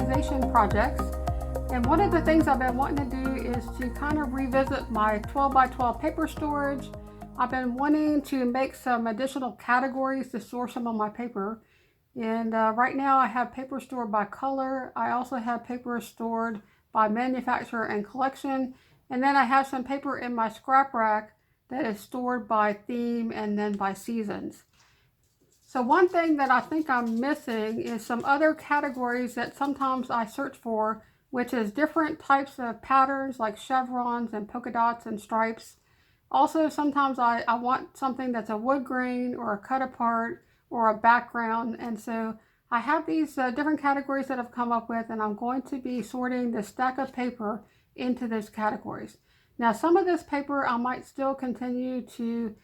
organization projects. And one of the things I've been wanting to do is to kind of revisit my 12 by 12 paper storage. I've been wanting to make some additional categories to store some of my paper. And right now I have paper stored by color. I also have paper stored by manufacturer and collection. And then I have some paper in my scrap rack that is stored by theme and then by seasons. So one thing that I think I'm missing is some other categories that sometimes I search for, which is different types of patterns like chevrons and polka dots and stripes. Also, sometimes I want something that's a wood grain or a cut apart or a background. And so I have these different categories that I've come up with, and I'm going to be sorting the stack of paper into those categories. Now, some of this paper I might still continue to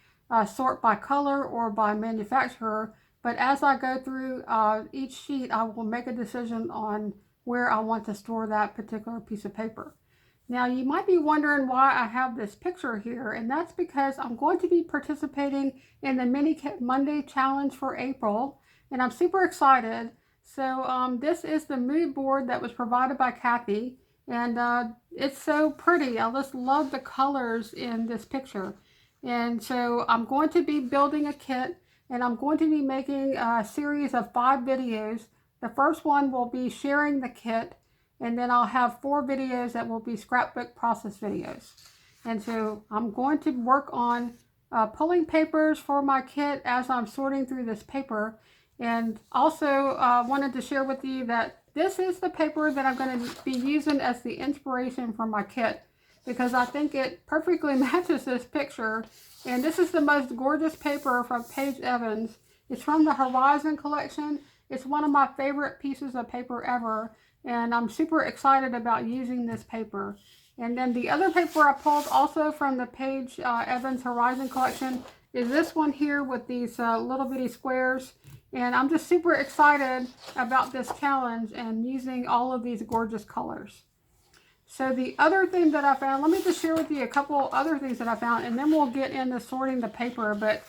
sort by color or by manufacturer, but as I go through each sheet, I will make a decision on where I want to store that particular piece of paper. Now, you might be wondering why I have this picture here, and that's because I'm going to be participating in the Mini Kit Monday Challenge for April, and I'm super excited. So this is the mood board that was provided by Kathy, and it's so pretty. I just love the colors in this picture. And so I'm going to be building a kit, and I'm going to be making a series of 5 videos. The first one will be sharing the kit, and then I'll have 4 videos that will be scrapbook process videos. And so I'm going to work on pulling papers for my kit as I'm sorting through this paper. And also wanted to share with you that this is the paper that I'm going to be using as the inspiration for my kit, because I think it perfectly matches this picture. And this is the most gorgeous paper from Paige Evans. It's from the Horizon collection. It's one of my favorite pieces of paper ever, and I'm super excited about using this paper. And then the other paper I pulled also from the Paige Evans Horizon collection is this one here with these little bitty squares. And I'm just super excited about this challenge and using all of these gorgeous colors. So the other thing that I found, let me just share with you a couple other things that I found, and then we'll get into sorting the paper. But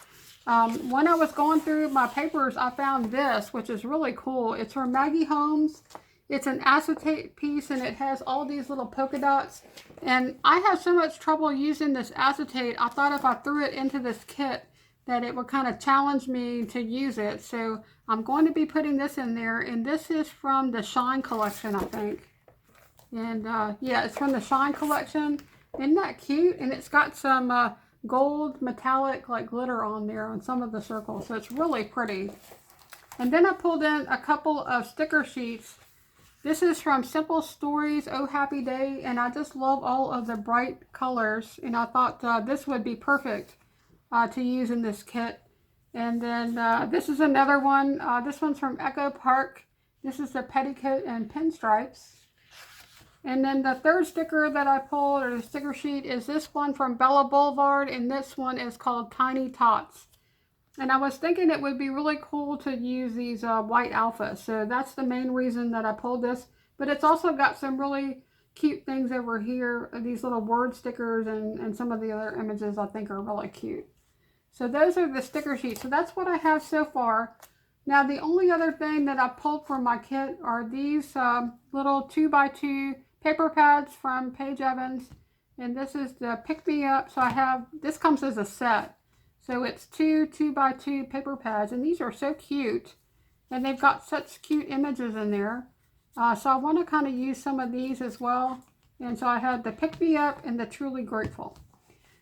when I was going through my papers, I found this, which is really cool. It's from Maggie Holmes. It's an acetate piece, and it has all these little polka dots. And I have so much trouble using this acetate, I thought if I threw it into this kit that it would kind of challenge me to use it. So I'm going to be putting this in there, and this is from the Shine collection, I think. And yeah, it's from the Shine collection. Isn't that cute? And it's got some gold metallic like glitter on there on some of the circles, so it's really pretty. And then I pulled in a couple of sticker sheets. This is from Simple Stories Oh Happy Day, and I just love all of the bright colors, and I thought this would be perfect to use in this kit. And then this is another one. This one's from Echo Park. This is the petticoat and pinstripes. And then the third sticker that I pulled, or the sticker sheet, is this one from Bella Boulevard, and this one is called Tiny Tots. And I was thinking it would be really cool to use these white alphas, so that's the main reason that I pulled this. But it's also got some really cute things over here, these little word stickers, and some of the other images I think are really cute. So those are the sticker sheets. So that's what I have so far. Now the only other thing that I pulled from my kit are these little 2x2 paper pads from Paige Evans, and this is the Pick Me Up. So I have, this comes as a set, so it's 2 2x2 paper pads, and these are so cute, and they've got such cute images in there. So I want to kind of use some of these as well. And so I had the Pick Me Up and the Truly Grateful.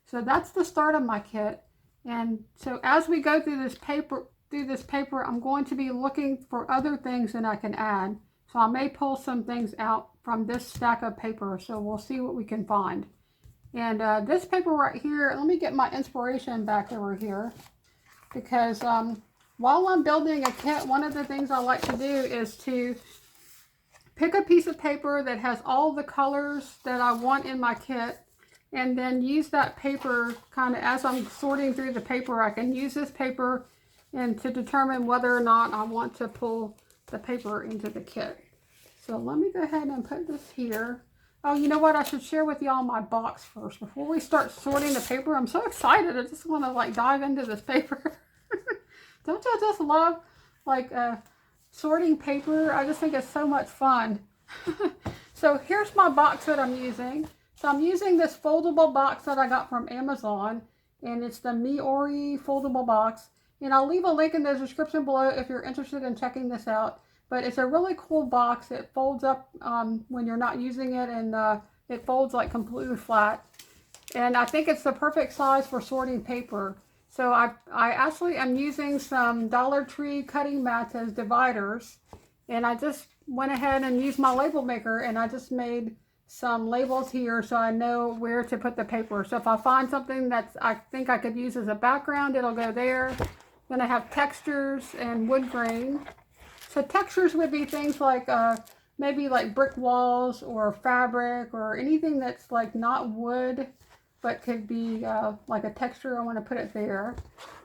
So that's the start of my kit. And so as we go through this paper, I'm going to be looking for other things that I can add. So I may pull some things out from this stack of paper, so we'll see what we can find. And this paper right here, let me get my inspiration back over here, because while I'm building a kit, one of the things I like to do is to pick a piece of paper that has all the colors that I want in my kit, and then use that paper kind of as I'm sorting through the paper. I can use this paper and to determine whether or not I want to pull the paper into the kit. So let me go ahead and put this here. Oh, you know what? I should share with y'all my box first before we start sorting the paper. I'm so excited. I just want to like dive into this paper. Don't y'all just love like sorting paper? I just think it's so much fun. So here's my box that I'm using. So I'm using this foldable box that I got from Amazon, and it's the Miori foldable box. And I'll leave a link in the description below if you're interested in checking this out. But it's a really cool box. It folds up when you're not using it, and it folds like completely flat. And I think it's the perfect size for sorting paper. So I actually am using some Dollar Tree cutting mats as dividers. And I just went ahead and used my label maker, and I just made some labels here so I know where to put the paper. So if I find something that I think I could use as a background, it'll go there. Then I have textures and wood grain. So textures would be things like maybe like brick walls or fabric or anything that's like not wood but could be like a texture. I want to put it there.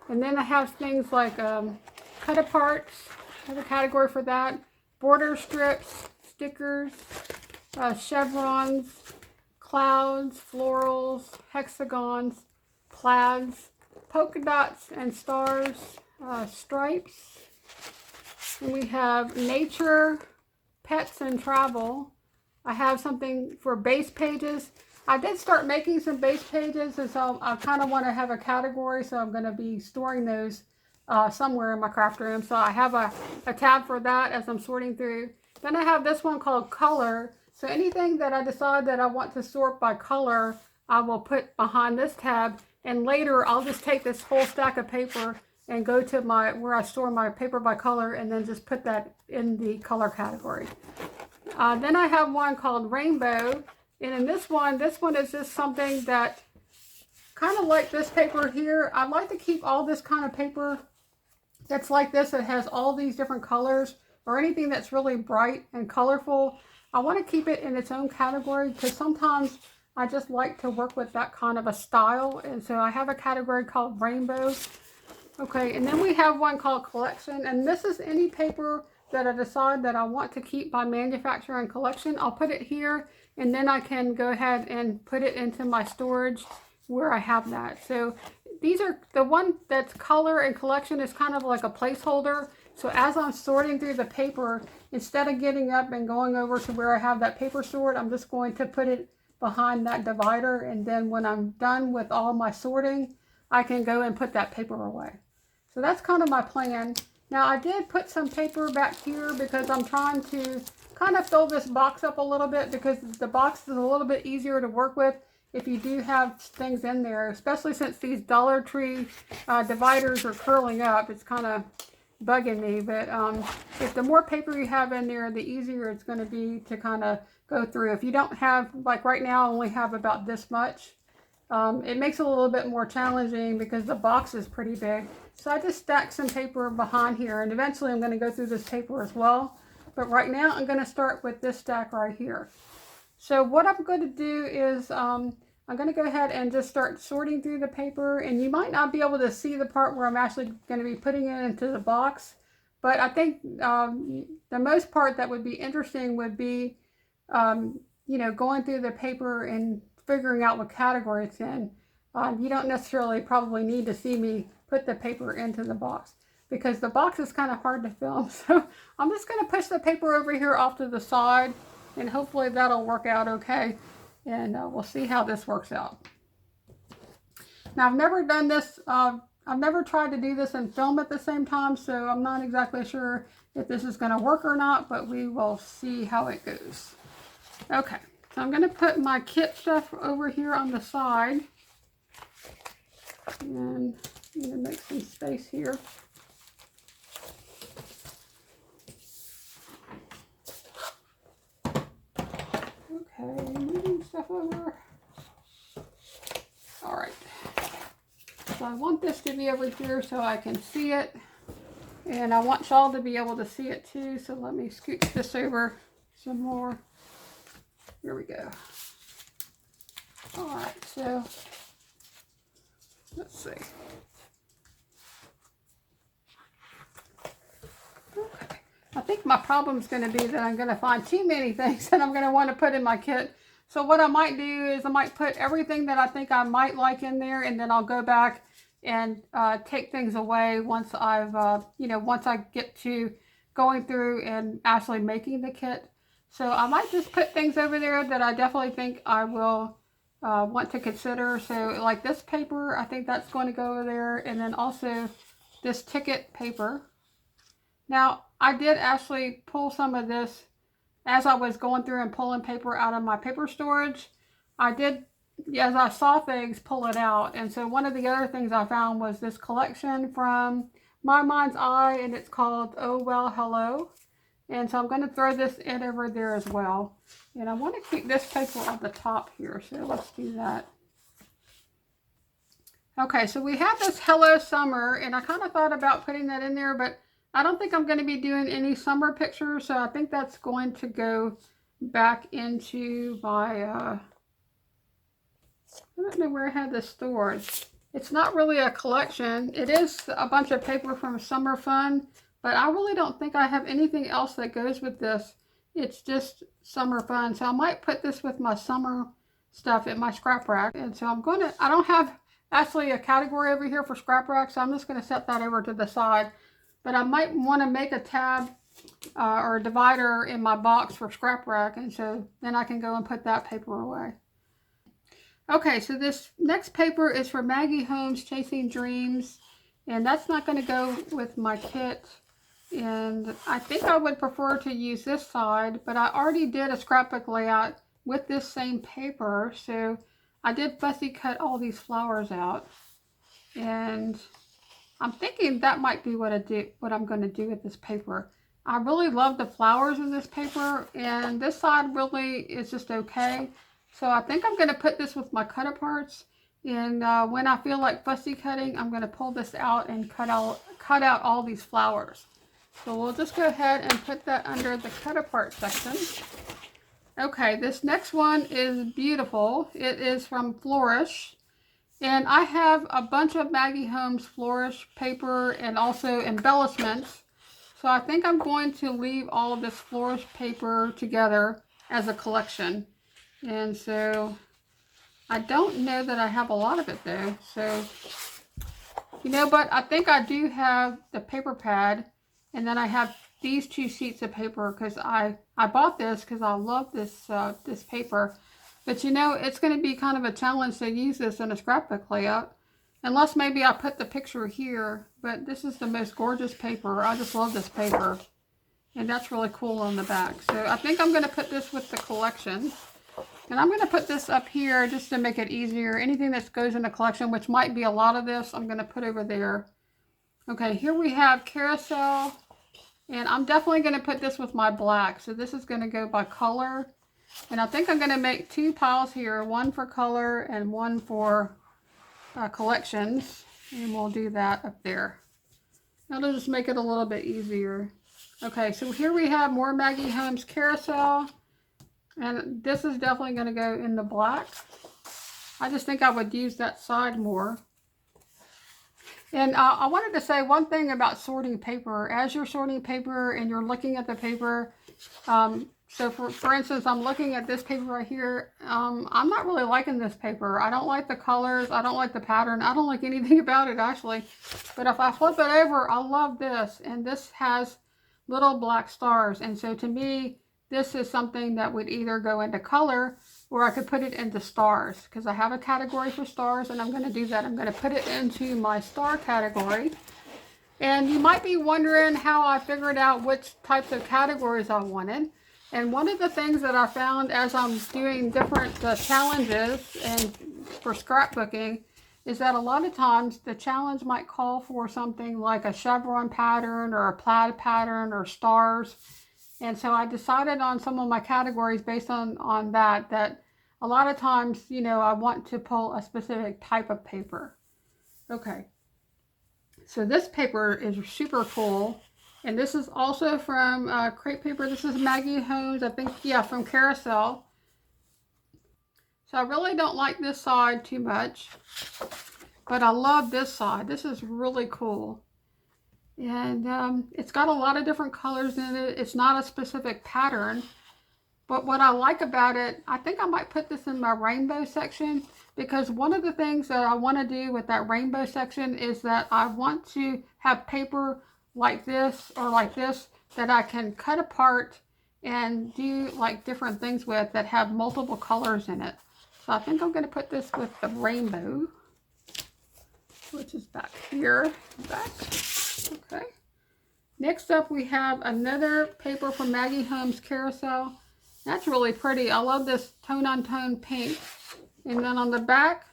And then I have things like cut aparts. I have a category for that. Border strips, stickers, chevrons, clouds, florals, hexagons, plaids, polka dots and stars, stripes. And we have nature, pets, and travel. I have something for base pages. I did start making some base pages, and so I kind of want to have a category, so I'm going to be storing those somewhere in my craft room. So I have a tab for that as I'm sorting through. Then I have this one called color. So anything that I decide that I want to sort by color, I will put behind this tab, and later I'll just take this whole stack of paper and go to where I store my paper by color, and then just put that in the color category. Then I have one called rainbow, and in this one is just something that kind of like this paper here. I like to keep all this kind of paper that's like this, that has all these different colors, or anything that's really bright and colorful. I want to keep it in its own category because sometimes I just like to work with that kind of a style, and so I have a category called rainbow. Okay, and then we have one called collection, and this is any paper that I decide that I want to keep by manufacturer and collection. I'll put it here, and then I can go ahead and put it into my storage where I have that. So these are the one that's color and collection is kind of like a placeholder. So as I'm sorting through the paper, instead of getting up and going over to where I have that paper stored, I'm just going to put it behind that divider, and then when I'm done with all my sorting, I can go and put that paper away. So that's kind of my plan. Now I did put some paper back here because I'm trying to kind of fill this box up a little bit, because the box is a little bit easier to work with if you do have things in there, especially since these Dollar Tree dividers are curling up. It's kind of bugging me, but if the more paper you have in there, the easier it's going to be to kind of go through. If you don't have, like right now I only have about this much, it makes it a little bit more challenging because the box is pretty big. So I just stacked some paper behind here, and eventually I'm going to go through this paper as well. But right now I'm going to start with this stack right here. So what I'm going to do is I'm going to go ahead and just start sorting through the paper, and you might not be able to see the part where I'm actually going to be putting it into the box. But I think the most part that would be interesting would be, you know, going through the paper and figuring out what category it's in. You don't necessarily probably need to see me put the paper into the box, because the box is kind of hard to film. So I'm just going to push the paper over here off to the side, and hopefully that'll work out okay. And we'll see how this works out. Now I've never done this, I've never tried to do this and film at the same time, so I'm not exactly sure if this is going to work or not, but we will see how it goes. Okay, so I'm going to put my kit stuff over here on the side, and I'm going to make some space here. Okay, moving stuff over. All right. So I want this to be over here so I can see it, and I want y'all to be able to see it too. So let me scooch this over some more. Here we go. All right, so let's see. Okay. I think my problem is going to be that I'm going to find too many things that I'm going to want to put in my kit. So what I might do is I might put everything that I think I might like in there, and then I'll go back and take things away once I've, you know, once I get to going through and actually making the kit. So I might just put things over there that I definitely think I will want to consider. So like this paper, I think that's going to go over there. And then also this ticket paper. Now I did actually pull some of this as I was going through and pulling paper out of my paper storage. I did, as I saw things, pull it out. And so one of the other things I found was this collection from My Mind's Eye, and it's called Oh Well Hello. And so I'm going to throw this in over there as well. And I want to keep this paper at the top here, so let's do that. Okay, so we have this Hello Summer, and I kind of thought about putting that in there, but I don't think I'm going to be doing any summer pictures, so I think that's going to go back into my, I don't know where I had this stored. It's not really a collection. It is a bunch of paper from Summer Fun, but I really don't think I have anything else that goes with this. It's just Summer Fun. So I might put this with my summer stuff in my scrap rack. And so I'm going to, I don't have actually a category over here for scrap rack, so I'm just going to set that over to the side. But I might want to make a tab or a divider in my box for scrap rack. And so then I can go and put that paper away. Okay, so this next paper is for Maggie Holmes, Chasing Dreams. And that's not going to go with my kit. And I think I would prefer to use this side, but I already did a scrapbook layout with this same paper. So I did fussy cut all these flowers out. And I'm thinking that might be what I'm going to do with this paper. I really love the flowers in this paper, and this side really is just okay. So I think I'm going to put this with my cut aparts. And when I feel like fussy cutting, I'm going to pull this out and cut out all these flowers. So we'll just go ahead and put that under the cut apart section. Okay, this next one is beautiful. It is from Flourish. And I have a bunch of Maggie Holmes Flourish paper and also embellishments. So I think I'm going to leave all of this Flourish paper together as a collection. And so I don't know that I have a lot of it though. So, you know, but I think I do have the paper pad. And then I have these 2 sheets of paper because I bought this because I love this this paper. But you know, it's going to be kind of a challenge to use this in a scrapbook layout. Unless maybe I put the picture here. But this is the most gorgeous paper. I just love this paper. And that's really cool on the back. So I think I'm going to put this with the collection. And I'm going to put this up here just to make it easier. Anything that goes in the collection, which might be a lot of this, I'm going to put over there. Okay, here we have Carousel, and I'm definitely going to put this with my black. So this is going to go by color, and I think I'm going to make 2 piles here, one for color and one for collections, and we'll do that up there. That'll just make it a little bit easier. Okay, so here we have more Maggie Holmes Carousel, and this is definitely going to go in the black. I just think I would use that side more. And I wanted to say one thing about sorting paper. As you're sorting paper and you're looking at the paper, so for instance, I'm looking at this paper right here. I'm not really liking this paper. I don't like the colors. I don't like the pattern. I don't like anything about it actually. But if I flip it over, I love this. And this has little black stars. And so to me, this is something that would either go into color or I could put it into stars because I have a category for stars, and I'm going to do that. I'm going to put it into my star category. And you might be wondering how I figured out which types of categories I wanted. And one of the things that I found as I'm doing different challenges and for scrapbooking is that a lot of times the challenge might call for something like a chevron pattern or a plaid pattern or stars. And so I decided on some of my categories based on that a lot of times, you know, I want to pull a specific type of paper. Okay. So this paper is super cool. And this is also from crepe paper. This is Maggie Holmes, I think, yeah, from Carousel. So I really don't like this side too much. But I love this side. This is really cool. And it's got a lot of different colors in it. It's not a specific pattern. But what I like about it, I think I might put this in my rainbow section. Because one of the things that I want to do with that rainbow section is that I want to have paper like this or like this that I can cut apart and do like different things with that have multiple colors in it. So I think I'm going to put this with the rainbow, which is back here. Back. Okay. Next up, we have another paper from Maggie Holmes Carousel. That's really pretty. I love this tone-on-tone pink. And then on the back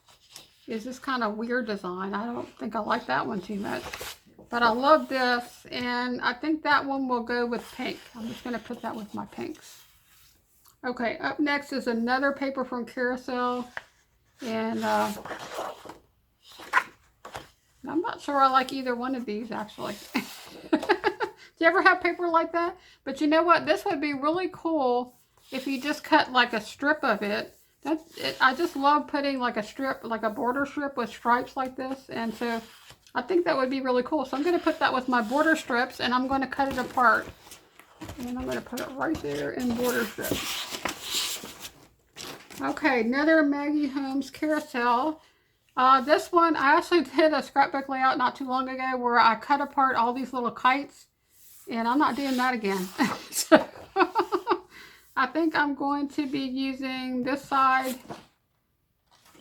is this kind of weird design. I don't think I like that one too much. But I love this, and I think that one will go with pink. I'm just going to put that with my pinks. Okay, up next is another paper from Carousel. And I'm not sure I like either one of these, actually. Do you ever have paper like that? But you know what? This would be really cool if you just cut like a strip of it. That's it. I just love putting like a strip, like a border strip with stripes like this. And so I think that would be really cool. So I'm going to put that with my border strips, and I'm going to cut it apart. And I'm going to put it right there in border strips. Okay, another Maggie Holmes Carousel. This one, I actually did a scrapbook layout not too long ago where I cut apart all these little kites. And I'm not doing that again. So I think I'm going to be using this side.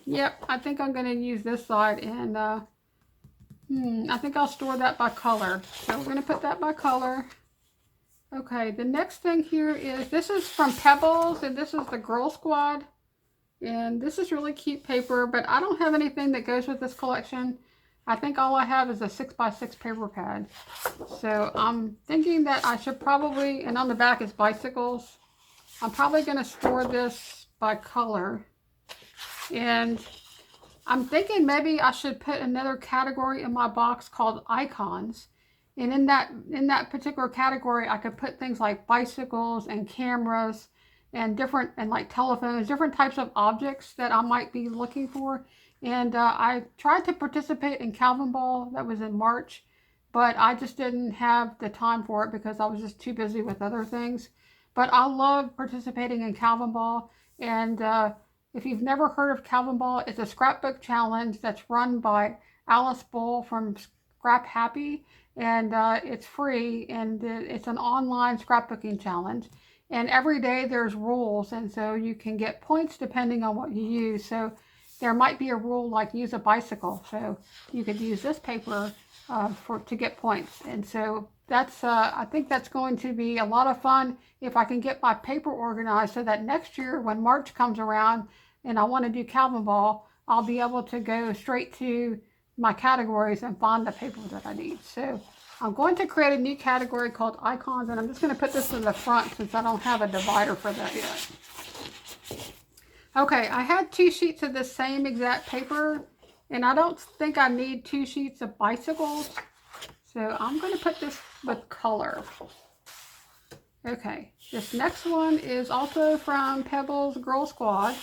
Yep, I think I'm going to use this side. And I think I'll store that by color. So we're going to put that by color. Okay, the next thing here is, this is from Pebbles, and this is the Girl Squad. And this is really cute paper, but I don't have anything that goes with this collection. I think all I have is a 6x6 paper pad. So I'm thinking that I should probably, and on the back is bicycles. I'm probably going to store this by color. And I'm thinking maybe I should put another category in my box called icons. And in that particular category, I could put things like bicycles and cameras and like telephones, different types of objects that I might be looking for. And I tried to participate in Calvin Ball. That was in March, but I just didn't have the time for it because I was just too busy with other things. But I love participating in Calvin Ball. And if you've never heard of Calvin Ball, it's a scrapbook challenge that's run by Alice Bull from Scrap Happy. And it's free, and it's an online scrapbooking challenge. And every day there's rules, and so you can get points depending on what you use. So there might be a rule like use a bicycle, so you could use this paper to get points. And so that's I think that's going to be a lot of fun if I can get my paper organized, so that next year when March comes around and I want to do Calvin Ball, I'll be able to go straight to my categories and find the paper that I need. So I'm going to create a new category called icons, and I'm just going to put this in the front since I don't have a divider for that yet. Okay, I had 2 sheets of the same exact paper, and I don't think I need 2 sheets of bicycles. So I'm going to put this with color. Okay, this next one is also from Pebbles Girl Squad.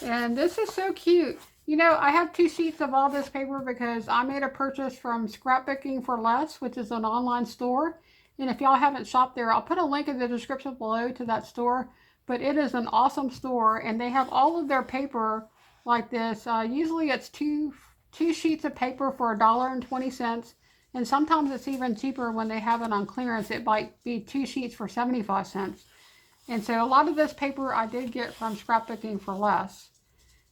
And this is so cute. You know, I have 2 sheets of all this paper because I made a purchase from Scrapbooking for Less, which is an online store. And if y'all haven't shopped there, I'll put a link in the description below to that store. But it is an awesome store, and they have all of their paper like this. Usually it's two sheets of paper for $1.20, and sometimes it's even cheaper when they have it on clearance. It might be 2 sheets for 75 cents. And so a lot of this paper I did get from Scrapbooking for Less.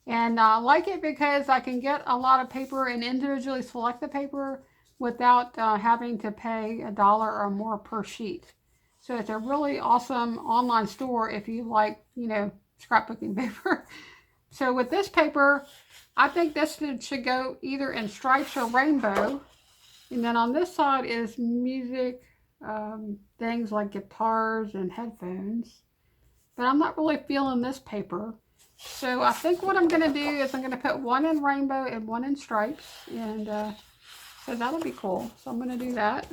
And I like it because I can get a lot of paper and individually select the paper without having to pay $1 or more per sheet. So it's a really awesome online store if you like, you know, scrapbooking paper. So with this paper, I think this should go either in stripes or rainbow. And then on this side is music, things like guitars and headphones. But I'm not really feeling this paper. So I think what I'm going to do is I'm going to put one in rainbow and one in stripes. And so that'll be cool. So I'm going to do that.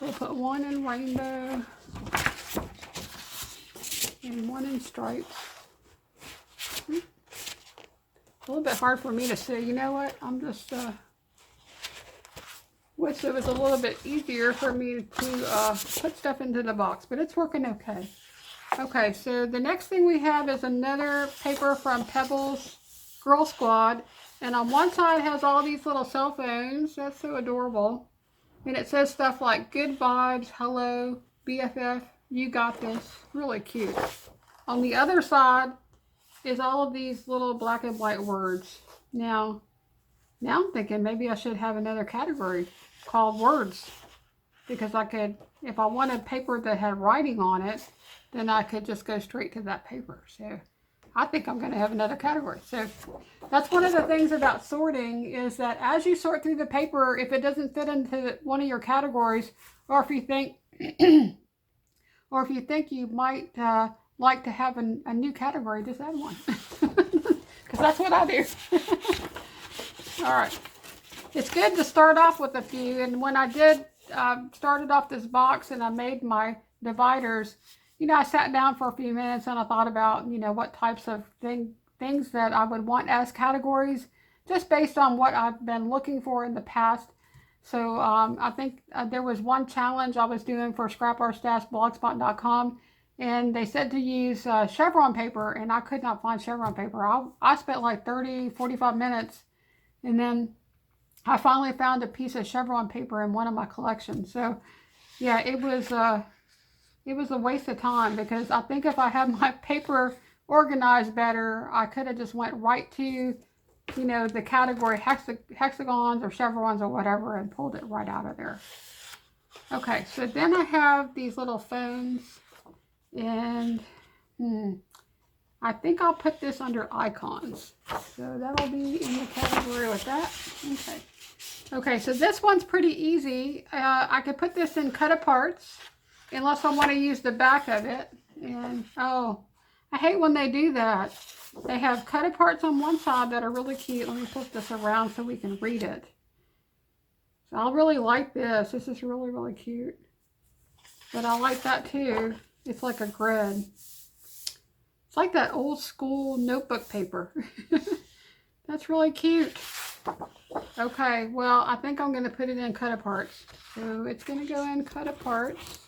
We'll put one in rainbow and one in stripes. A little bit hard for me to see. You know what? I'm just wish it was a little bit easier for me to put stuff into the box, but it's working okay. Okay, so the next thing we have is another paper from Pebbles Girl Squad, and on one side has all these little cell phones. That's so adorable. And it says stuff like good vibes, hello, BFF, You got this. Really cute. On the other side is all of these little black and white words. Now I'm thinking maybe I should have another category called words, because I could, if I wanted paper that had writing on it, then I could just go straight to that paper. So I think I'm going to have another category. So that's one of the things about sorting, is that as you sort through the paper, if it doesn't fit into one of your categories, or if you think you might like to have a new category, just add one. Because that's what I do. All right. It's good to start off with a few. And when I did started off this box and I made my dividers, you know, I sat down for a few minutes and I thought about, you know, what types of things that I would want as categories, just based on what I've been looking for in the past. So I think there was one challenge I was doing for scrapartstash.blogspot.com, and they said to use chevron paper, and I could not find chevron paper. I spent like 30-45 minutes, and then I finally found a piece of chevron paper in one of my collections. So yeah, it was a waste of time, because I think if I had my paper organized better, I could have just went right to, you know, the category hexagons or chevrons or whatever, and pulled it right out of there. Okay, so then I have these little phones, and I think I'll put this under icons. So that'll be in the category with that. Okay. Okay, so this one's pretty easy. I could put this in cut aparts, unless I want to use the back of it. And oh, I hate when they do that. They have cut aparts on one side that are really cute. Let me flip this around so we can read it. So I really like this. This is really, really cute. But I like that too. It's like a grid. It's like that old school notebook paper. That's really cute. Okay, well, I think I'm going to put it in cut aparts. So it's going to go in cut aparts.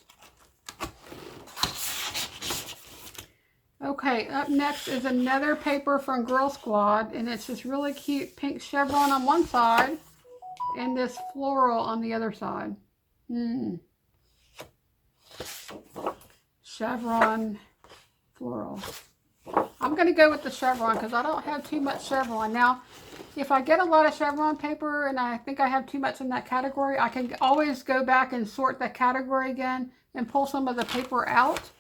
Okay, up next is another paper from Girl Squad, and it's this really cute pink chevron on one side and this floral on the other side. Chevron floral. I'm going to go with the chevron because I don't have too much chevron. Now, if I get a lot of chevron paper and I think I have too much in that category, I can always go back and sort that category again and pull some of the paper out.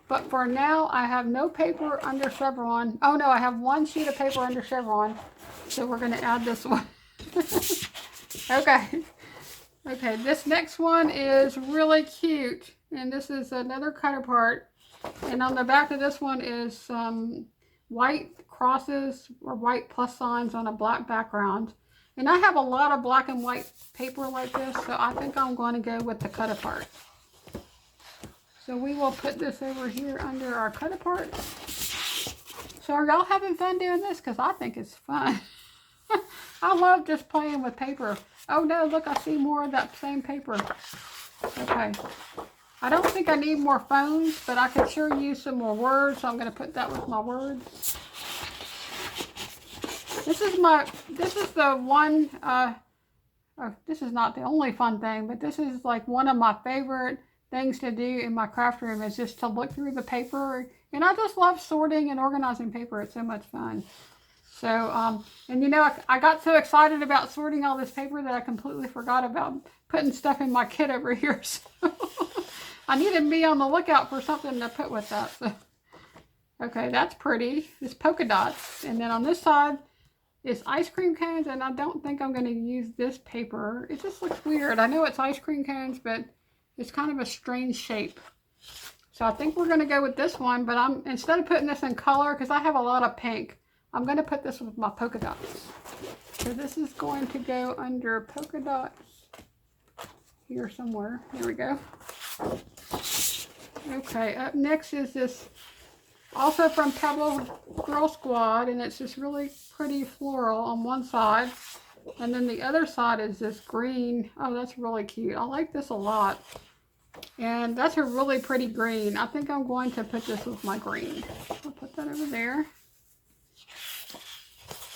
But for now, I have no paper under chevron. Oh no, I have one sheet of paper under chevron. So we're going to add this one. Okay. Okay, this next one is really cute. And this is another cut apart. And on the back of this one is some white crosses or white plus signs on a black background. And I have a lot of black and white paper like this, so I think I'm going to go with the cut apart. So we will put this over here under our cut apart. So are y'all having fun doing this? Because I think it's fun. I love just playing with paper. Oh no, look, I see more of that same paper. Okay. I don't think I need more phones, but I could sure use some more words, so I'm going to put that with my words. This is the one, this is not the only fun thing, but this is like one of my favorite things to do in my craft room, is just to look through the paper. And I just love sorting and organizing paper. It's so much fun. So, and you know, I got so excited about sorting all this paper that I completely forgot about putting stuff in my kit over here. So I needed to be on the lookout for something to put with that. So, okay, that's pretty. It's polka dots. And then on this side is ice cream cones, and I don't think I'm going to use this paper. It just looks weird. I know it's ice cream cones, but it's kind of a strange shape. So I think we're going to go with this one, but instead of putting this in color, because I have a lot of pink, I'm going to put this with my polka dots. So this is going to go under polka dots here somewhere. Here we go. Okay, up next is this, also from Pebble Girl Squad, and it's this really pretty floral on one side. And then the other side is this green. Oh, that's really cute. I like this a lot. And that's a really pretty green. I think I'm going to put this with my green. I'll put that over there.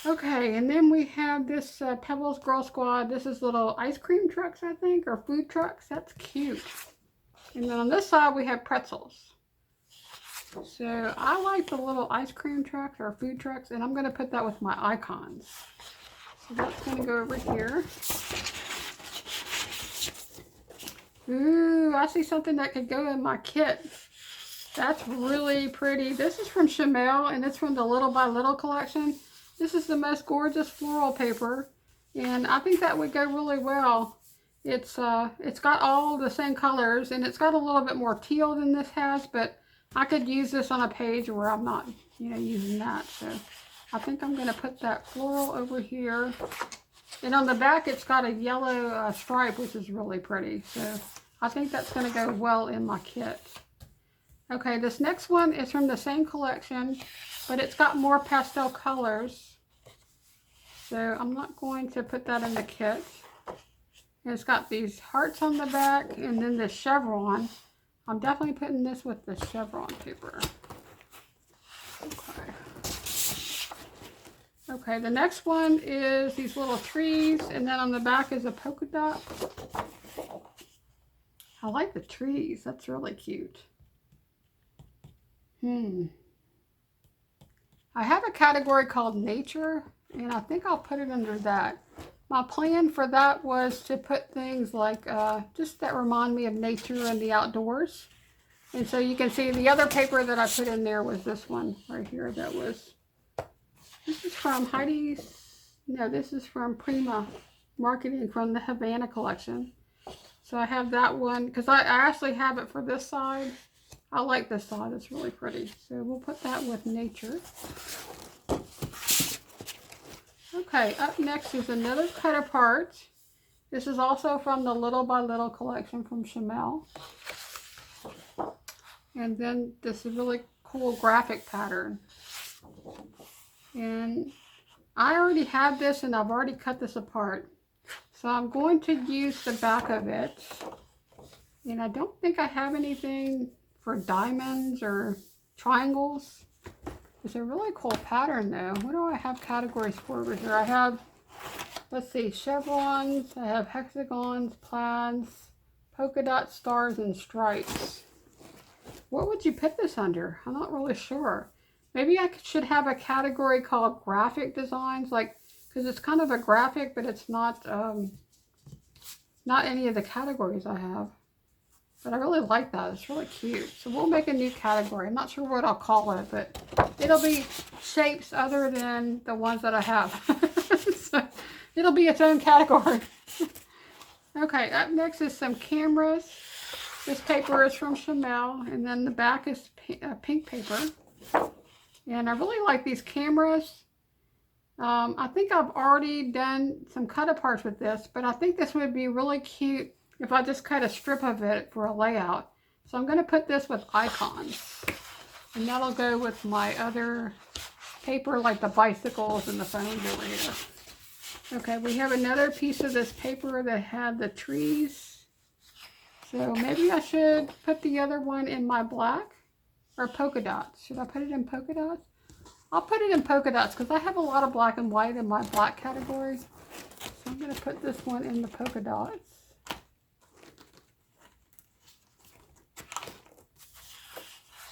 Okay, and then we have this Pebbles Girl Squad. This is little ice cream trucks, I think, or food trucks. That's cute. And then on this side we have pretzels. So I like the little ice cream trucks or food trucks, and I'm going to put that with my icons. So that's going to go over here. Ooh, I see something that could go in my kit. That's really pretty. This is from Chanel, and it's from the Little by Little collection. This is the most gorgeous floral paper, and I think that would go really well. It's got all the same colors, and it's got a little bit more teal than this has, but I could use this on a page where I'm not, using that. So I think I'm going to put that floral over here. And on the back, it's got a yellow stripe, which is really pretty. So I think that's going to go well in my kit. Okay, this next one is from the same collection, but it's got more pastel colors. So I'm not going to put that in the kit. And it's got these hearts on the back, and then the chevron. I'm definitely putting this with the chevron paper. Okay. Okay, the next one is these little trees, and then on the back is a polka dot. I like the trees. That's really cute. I have a category called nature, and I think I'll put it under that. My plan for that was to put things like just that remind me of nature and the outdoors. And so you can see the other paper that I put in there was this one right here. This is from this is from Prima Marketing from the Havana collection. So I have that one because I actually have it for this side. I like this side, it's really pretty. So we'll put that with nature. Okay, up next is another cut apart. This is also from the Little by Little collection from Chanel. And then this is really cool graphic pattern. And I already have this, and I've already cut this apart. So I'm going to use the back of it. And I don't think I have anything for diamonds or triangles. It's a really cool pattern though. What do I have categories for over here? I have, let's see, chevrons, I have hexagons, plaids, polka dot stars, and stripes. What would you put this under? I'm not really sure. Maybe I should have a category called graphic designs, like, because it's kind of a graphic, but it's not any of the categories I have. But I really like that. It's really cute. So we'll make a new category. I'm not sure what I'll call it, but it'll be shapes other than the ones that I have. So it'll be its own category. Okay, up next is some cameras. This paper is from Chanel, and then the back is pink paper. And I really like these cameras. I think I've already done some cut aparts with this, but I think this would be really cute if I just cut a strip of it for a layout. So I'm going to put this with icons. And that'll go with my other paper, like the bicycles and the phones over here. Okay, we have another piece of this paper that had the trees. So maybe I should put the other one in my black or polka dots. Should I put it in polka dots? I'll put it in polka dots because I have a lot of black and white in my black category. So I'm going to put this one in the polka dots.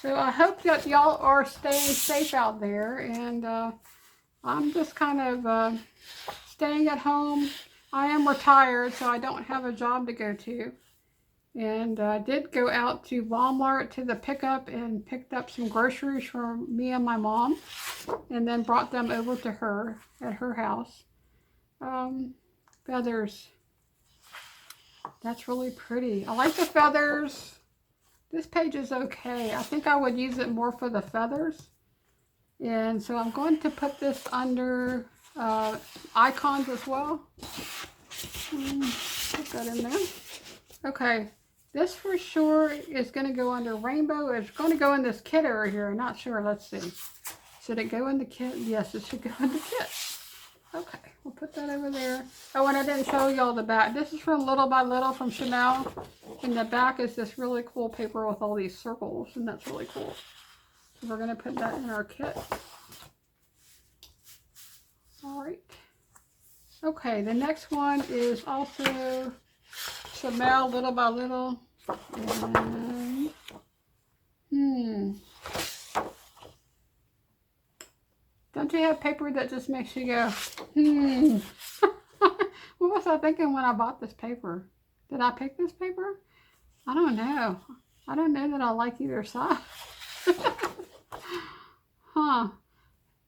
So I hope that y'all are staying safe out there, and I'm just kind of staying at home. I am retired, so I don't have a job to go to. And I did go out to Walmart to the pickup and picked up some groceries for me and my mom, and then brought them over to her at her house. Feathers. That's really pretty. I like the feathers. This page is okay. I think I would use it more for the feathers. And so I'm going to put this under icons as well. Put that in there. Okay, this for sure is going to go under rainbow. It's going to go in this kit over here. I'm not sure. Let's see. Should it go in the kit? Yes, it should go in the kit. Okay, we'll put that over there. Oh, and I didn't show y'all the back. This is from Little by Little from Chanel. And the back is this really cool paper with all these circles, and that's really cool. So we're going to put that in our kit. All right. Okay, the next one is also Chanel Little by Little. And, don't you have paper that just makes you go, What was I thinking when I bought this paper? Did I pick this paper? I don't know. I don't know that I like either side. Huh.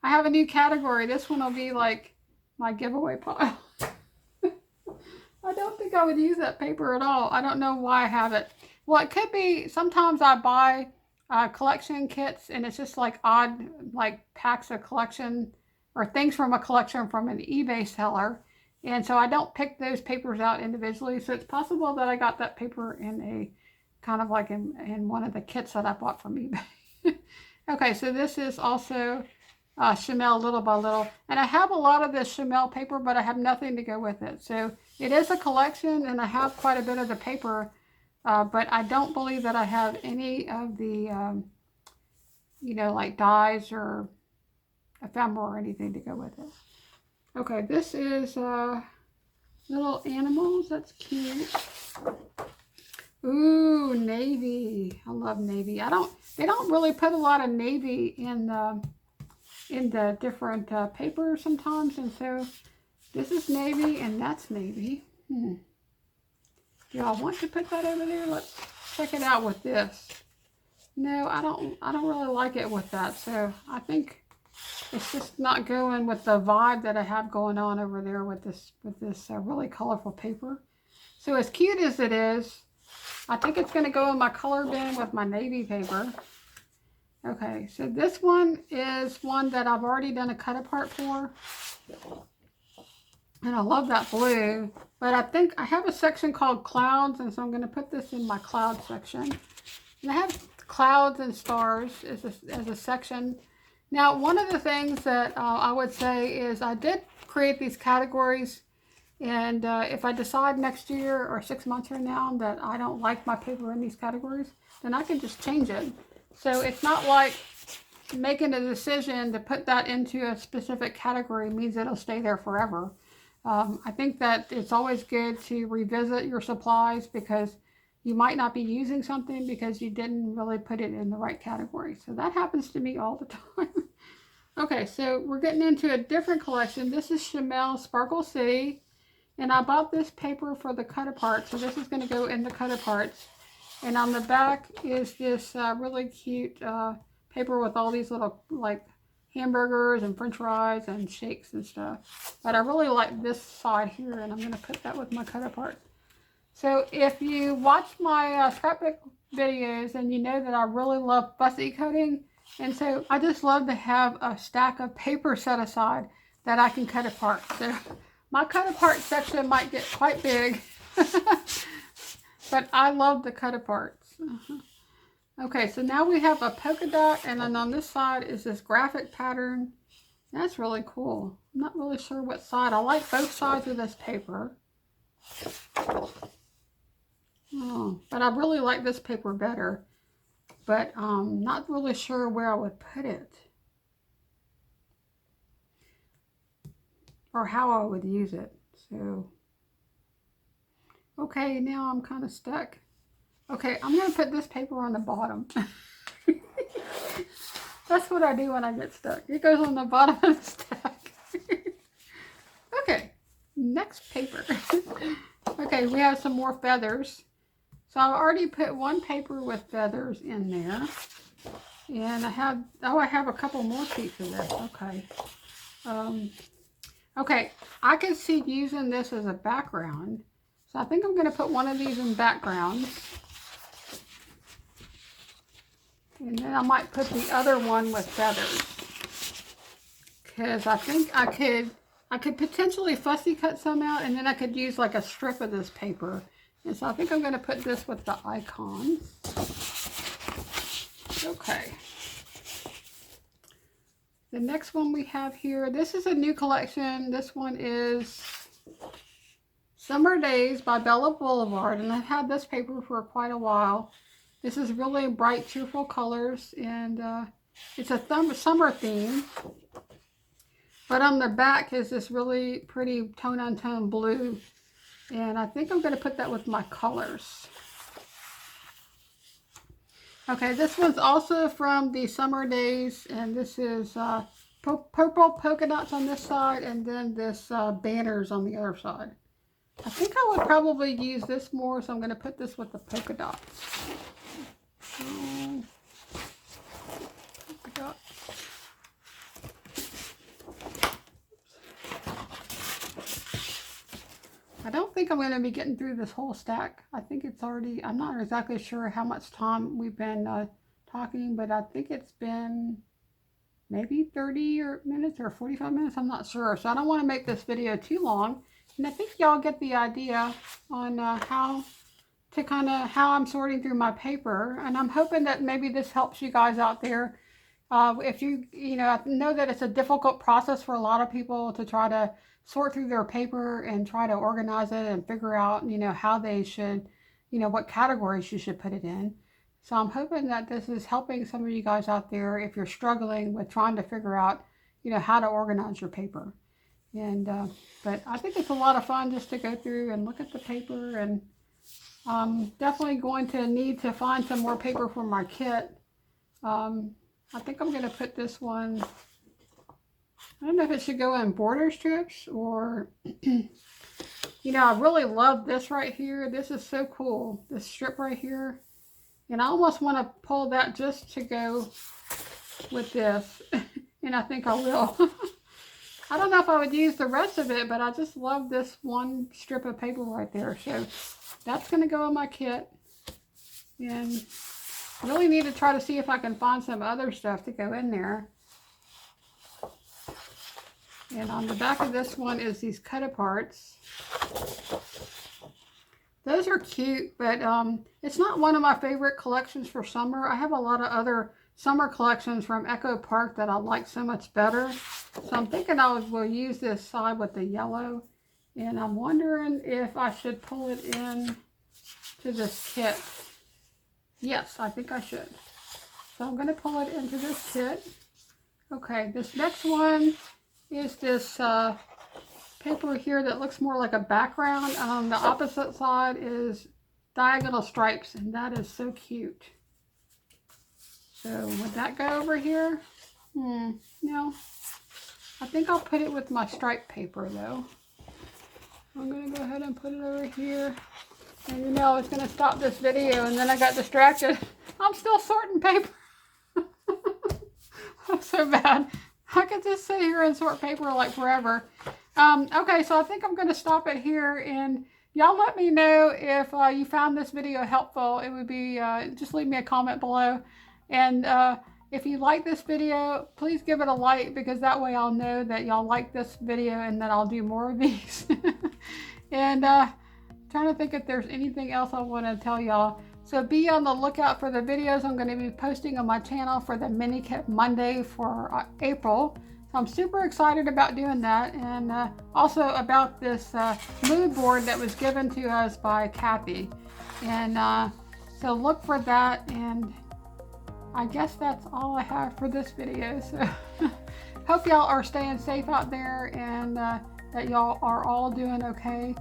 I have a new category. This one will be like my giveaway pile. I don't think I would use that paper at all. I don't know why I have it. Well, it could be, sometimes I buy collection kits and it's just like odd, like packs of collection or things from a collection from an eBay seller. And so I don't pick those papers out individually. So it's possible that I got that paper in a kind of like in one of the kits that I bought from eBay. Okay, so this is also Chamel Little by Little. And I have a lot of this Chamel paper, but I have nothing to go with it. So it is a collection and I have quite a bit of the paper, but I don't believe that I have any of the, you know, like dies or ephemera or anything to go with it. Okay, this is little animals. That's cute. Ooh, navy. I love navy. They don't really put a lot of navy in the different papers sometimes, and so this is navy and that's navy. Do y'all want to put that over there? Let's check it out with this. No, I don't really like it with that, so I think it's just not going with the vibe that I have going on over there with this really colorful paper. So as cute as it is, I think it's going to go in my color bin with my navy paper. Okay, so this one is one that I've already done a cut apart for. And I love that blue. But I think I have a section called clouds, and so I'm going to put this in my cloud section. And I have clouds and stars as a section. Now, one of the things that I would say is I did create these categories, and if I decide next year or 6 months from now that I don't like my paper in these categories, then I can just change it. So it's not like making a decision to put that into a specific category means it'll stay there forever. I think that it's always good to revisit your supplies because you might not be using something because you didn't really put it in the right category. So that happens to me all the time. Okay, so we're getting into a different collection. This is Chamel Sparkle City. And I bought this paper for the cut apart. So this is going to go in the cut aparts. And on the back is this really cute paper with all these little like hamburgers and french fries and shakes and stuff. But I really like this side here, and I'm going to put that with my cut apart. So if you watch my scrapbook videos, and you know that I really love fussy cutting, and so I just love to have a stack of paper set aside that I can cut apart. So my cut apart section might get quite big, but I love the cut aparts. Okay, so now we have a polka dot, and then on this side is this graphic pattern. That's really cool. I'm not really sure what side. I like both sides of this paper. Oh, but I really like this paper better, but not really sure where I would put it or how I would use it. So, okay, now I'm kind of stuck. Okay, I'm going to put this paper on the bottom. That's what I do when I get stuck. It goes on the bottom of the stack. Okay, next paper. Okay, we have some more feathers. So I've already put one paper with feathers in there. And I have a couple more sheets of this. Okay. Okay, I could see using this as a background. So I think I'm going to put one of these in background. And then I might put the other one with feathers. Because I think I could potentially fussy cut some out, and then I could use like a strip of this paper. And so I think I'm going to put this with the icons. Okay. The next one we have here, this is a new collection. This one is Summer Days by Bella Boulevard, and I've had this paper for quite a while. This is really bright, cheerful colors, and it's a summer theme. But on the back is this really pretty tone-on-tone blue. And I think I'm going to put that with my colors. Okay, this one's also from the Summer Days, and this is purple polka dots on this side, and then this banners on the other side. I think I would probably use this more, so I'm going to put this with the polka dots. Polka dots. I don't think I'm going to be getting through this whole stack. I think it's already, I'm not exactly sure how much time we've been talking, but I think it's been maybe 30 minutes or 45 minutes. I'm not sure. So I don't want to make this video too long. And I think y'all get the idea on how I'm sorting through my paper. And I'm hoping that maybe this helps you guys out there. If you I know that it's a difficult process for a lot of people to try to sort through their paper and try to organize it and figure out, how they should, what categories you should put it in. So I'm hoping that this is helping some of you guys out there if you're struggling with trying to figure out, how to organize your paper. And, but I think it's a lot of fun just to go through and look at the paper, and I'm definitely going to need to find some more paper for my kit. I think I'm going to put this one, I don't know if it should go in border strips or, I really love this right here. This is so cool, this strip right here. And I almost want to pull that just to go with this. And I think I will. I don't know if I would use the rest of it, but I just love this one strip of paper right there. So that's going to go in my kit. And really need to try to see if I can find some other stuff to go in there. And on the back of this one is these cut aparts. Those are cute, but it's not one of my favorite collections for summer. I have a lot of other summer collections from Echo Park that I like so much better. So I'm thinking I will use this side with the yellow. And I'm wondering if I should pull it in to this kit. Yes, I think I should. So I'm going to pull it into this kit. Okay, this next one is this paper here that looks more like a background. On the opposite side is diagonal stripes, and that is so cute. So would that go over here? No. I think I'll put it with my stripe paper though. I'm going to go ahead and put it over here. And I was going to stop this video and then I got distracted. I'm still sorting paper. That's so bad. I could just sit here and sort paper like forever. Okay, so I think I'm going to stop it here, and y'all let me know if you found this video helpful. It would be, just leave me a comment below. And if you like this video, please give it a like, because that way I'll know that y'all like this video and that I'll do more of these. And trying to think if there's anything else I want to tell y'all. So be on the lookout for the videos I'm going to be posting on my channel for the mini kit Monday for April. So I'm super excited about doing that, and also about this mood board that was given to us by Kathy. And so look for that, and I guess that's all I have for this video. So hope y'all are staying safe out there, and that y'all are all doing okay.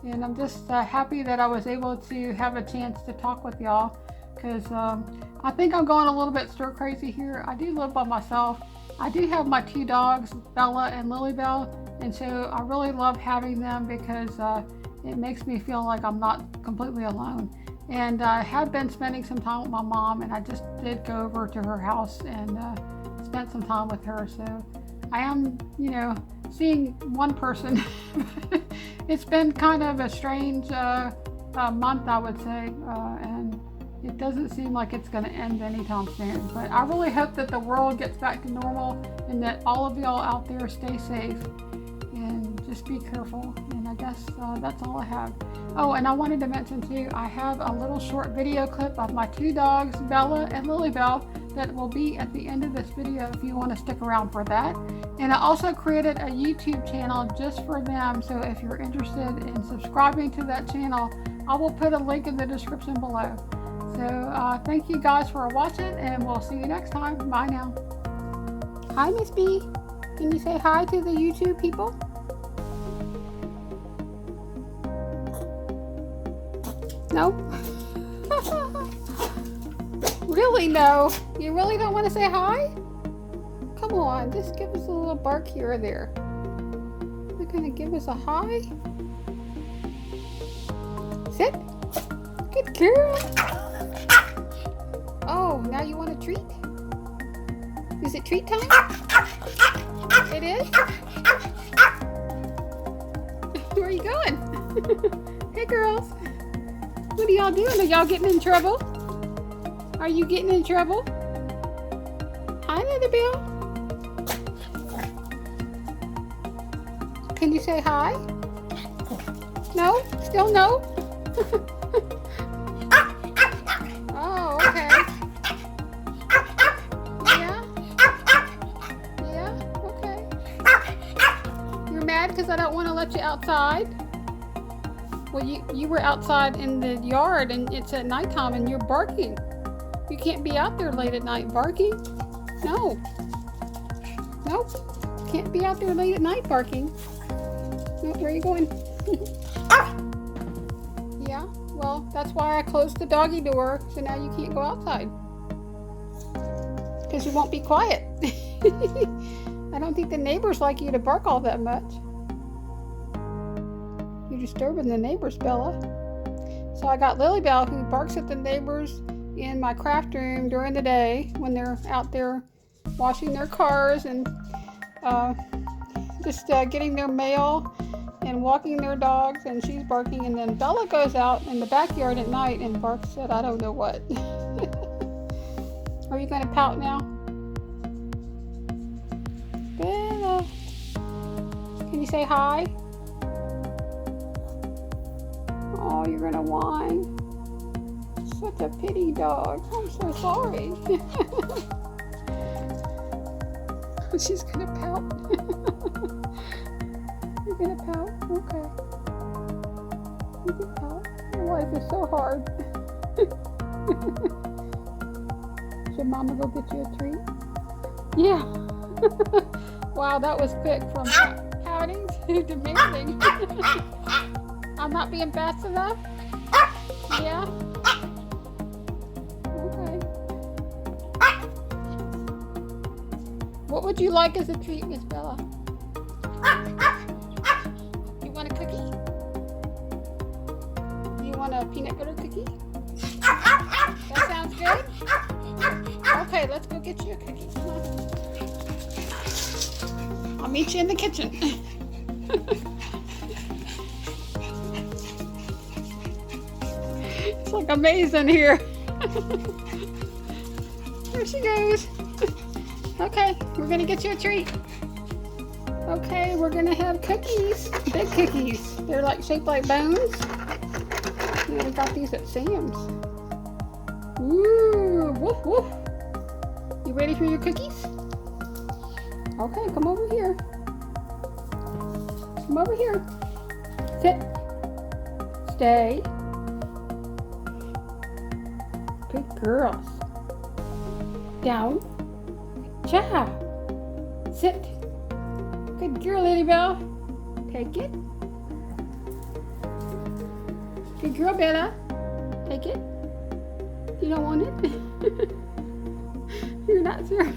And I'm just happy that I was able to have a chance to talk with y'all, because I think I'm going a little bit stir crazy here. I do live by myself. I do have my two dogs, Bella and LilyBelle, and so I really love having them because it makes me feel like I'm not completely alone. And I have been spending some time with my mom, and I just did go over to her house and spent some time with her. So I am, seeing one person. It's been kind of a strange month, I would say, and it doesn't seem like it's going to end anytime soon. But I really hope that the world gets back to normal, and that all of y'all out there stay safe and just be careful. And I guess that's all I have. Oh, and I wanted to mention too, I have a little short video clip of my two dogs, Bella and LilyBelle, that will be at the end of this video if you want to stick around for that. And I also created a YouTube channel just for them, so if you're interested in subscribing to that channel, I will put a link in the description below. So thank you guys for watching, and we'll see you next time. Bye now. Hi, Miss B. Can you say hi to the YouTube people? No? Really, no. You really don't want to say hi? Come on, just give us a little bark here or there. You're gonna give us a hi? Sit. Good girl. Oh, now you want a treat? Is it treat time? It is? Where are you going? Hey girls. What are y'all doing? Are y'all getting in trouble? Are you getting in trouble? Hi, LilyBelle. Can you say hi? No? Still no? Oh, okay. Yeah? Yeah? Okay. You're mad because I don't want to let you outside? Well, you were outside in the yard and it's at nighttime and you're barking. You can't be out there late at night barking. No. Nope. Can't be out there late at night barking. Nope, where are you going? Yeah, well, that's why I closed the doggy door, so now you can't go outside. Because you won't be quiet. I don't think the neighbors like you to bark all that much. You're disturbing the neighbors, Bella. So I got LilyBelle, who barks at the neighbors in my craft room during the day when they're out there washing their cars and just getting their mail and walking their dogs, and she's barking. And then Bella goes out in the backyard at night and barks at I don't know what. Are you going to pout now? Bella, can you say hi? Oh, you're going to whine. Such a pity dog. I'm so sorry. She's going to pout. You're going to pout? Okay. You can pout. Your life is so hard. Should Mama go get you a treat? Yeah. Wow, that was quick from pouting to demanding. I'm not being fast enough? Yeah? Okay. What would you like as a treat, Miss Bella? You want a cookie? You want a peanut butter cookie? That sounds good? Okay, let's go get you a cookie. Come on. I'll meet you in the kitchen. It's like a maze in here. There she goes. Okay, we're gonna get you a treat. Okay, we're gonna have cookies. Big cookies. They're like shaped like bones. Yeah, we got these at Sam's. Ooh, woof woof. You ready for your cookies? Okay, come over here. Come over here. Sit. Stay. Good girls. Down. Ciao. Sit. Good girl, LilyBelle. Take it. Good girl, Bella. Take it. You don't want it? You're not sure.